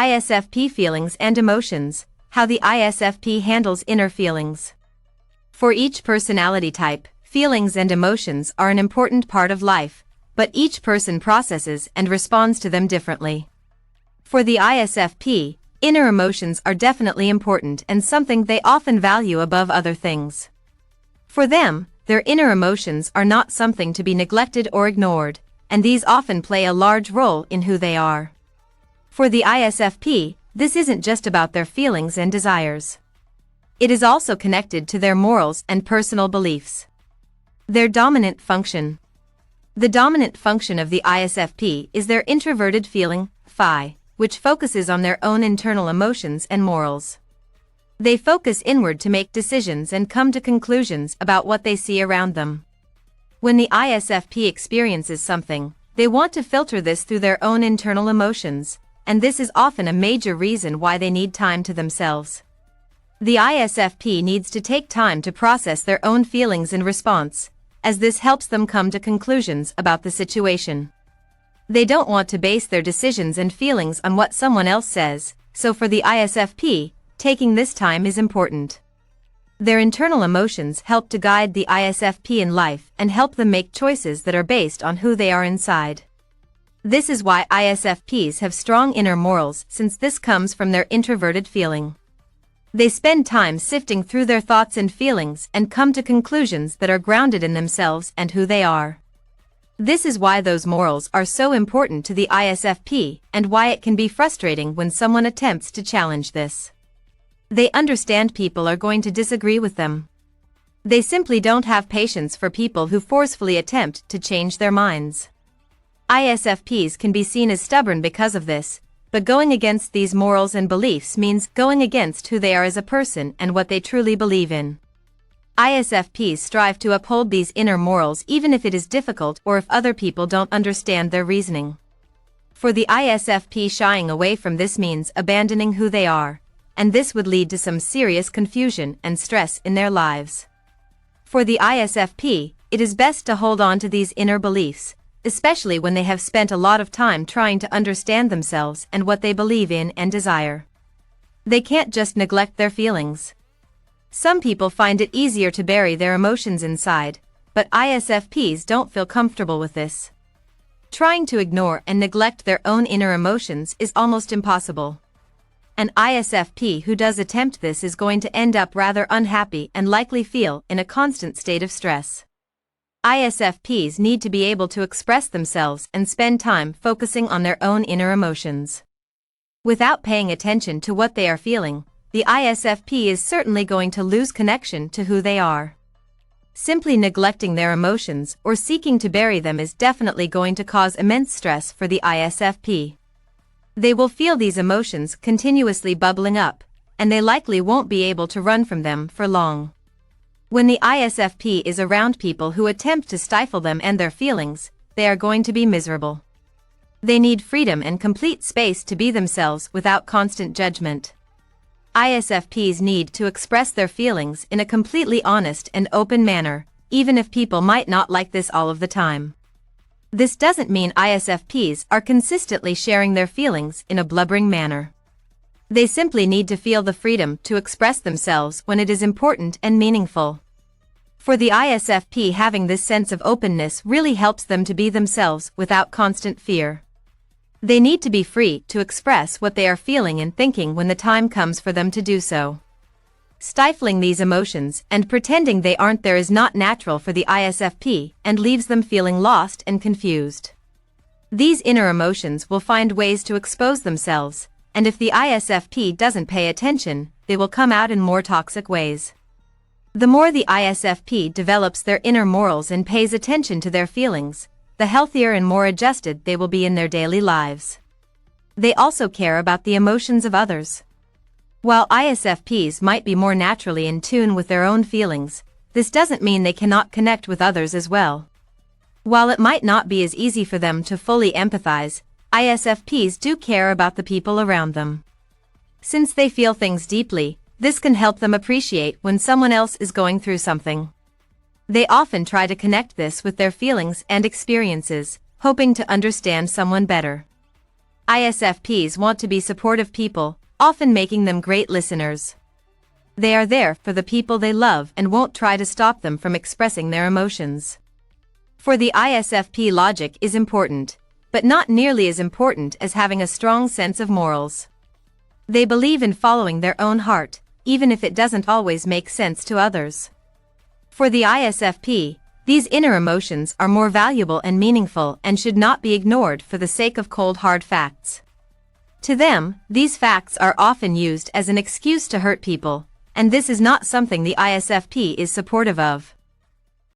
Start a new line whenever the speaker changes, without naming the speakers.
ISFP feelings and emotions, how the ISFP handles inner feelings. For each personality type, feelings and emotions are an important part of life, but each person processes and responds to them differently. For the ISFP, inner emotions are definitely important and something they often value above other things. For them, their inner emotions are not something to be neglected or ignored, and these often play a large role in who they are. For the ISFP, this isn't just about their feelings and desires. It is also connected to their morals and personal beliefs. Their dominant function. The dominant function of the ISFP is their introverted feeling, phi, which focuses on their own internal emotions and morals. They focus inward to make decisions and come to conclusions about what they see around them. When the ISFP experiences something, they want to filter this through their own internal emotions, and this is often a major reason why they need time to themselves. The ISFP needs to take time to process their own feelings in response, as this helps them come to conclusions about the situation. They don't want to base their decisions and feelings on what someone else says, so for the ISFP, taking this time is important. Their internal emotions help to guide the ISFP in life and help them make choices that are based on who they are inside. This is why ISFPs have strong inner morals, since this comes from their introverted feeling. They spend time sifting through their thoughts and feelings and come to conclusions that are grounded in themselves and who they are. This is why those morals are so important to the ISFP and why it can be frustrating when someone attempts to challenge this. They understand people are going to disagree with them. They simply don't have patience for people who forcefully attempt to change their minds. ISFPs can be seen as stubborn because of this, but going against these morals and beliefs means going against who they are as a person and what they truly believe in. ISFPs strive to uphold these inner morals even if it is difficult or if other people don't understand their reasoning. For the ISFP, shying away from this means abandoning who they are, and this would lead to some serious confusion and stress in their lives. For the ISFP, it is best to hold on to these inner beliefs, especially when they have spent a lot of time trying to understand themselves and what they believe in and desire. They can't just neglect their feelings. Some people find it easier to bury their emotions inside, but ISFPs don't feel comfortable with this. Trying to ignore and neglect their own inner emotions is almost impossible. An ISFP who does attempt this is going to end up rather unhappy and likely feel in a constant state of stress. ISFPs need to be able to express themselves and spend time focusing on their own inner emotions. Without paying attention to what they are feeling, the ISFP is certainly going to lose connection to who they are. Simply neglecting their emotions or seeking to bury them is definitely going to cause immense stress for the ISFP. They will feel these emotions continuously bubbling up, and they likely won't be able to run from them for long. When the ISFP is around people who attempt to stifle them and their feelings, they are going to be miserable. They need freedom and complete space to be themselves without constant judgment. ISFPs need to express their feelings in a completely honest and open manner, even if people might not like this all of the time. This doesn't mean ISFPs are consistently sharing their feelings in a blubbering manner. They simply need to feel the freedom to express themselves when it is important and meaningful. For the ISFP, having this sense of openness really helps them to be themselves without constant fear. They need to be free to express what they are feeling and thinking when the time comes for them to do so. Stifling these emotions and pretending they aren't there is not natural for the ISFP and leaves them feeling lost and confused. These inner emotions will find ways to expose themselves, and if the ISFP doesn't pay attention, they will come out in more toxic ways. The more the ISFP develops their inner morals and pays attention to their feelings, the healthier and more adjusted they will be in their daily lives. They also care about the emotions of others. While ISFPs might be more naturally in tune with their own feelings, this doesn't mean they cannot connect with others as well. While it might not be as easy for them to fully empathize, ISFPs do care about the people around them. Since they feel things deeply, this can help them appreciate when someone else is going through something. They often try to connect this with their feelings and experiences, hoping to understand someone better. ISFPs want to be supportive people, often making them great listeners. They are there for the people they love and won't try to stop them from expressing their emotions. For the ISFP, logic is important, but not nearly as important as having a strong sense of morals. They believe in following their own heart, even if it doesn't always make sense to others. For the ISFP, these inner emotions are more valuable and meaningful and should not be ignored for the sake of cold hard facts. To them, these facts are often used as an excuse to hurt people, and this is not something the ISFP is supportive of.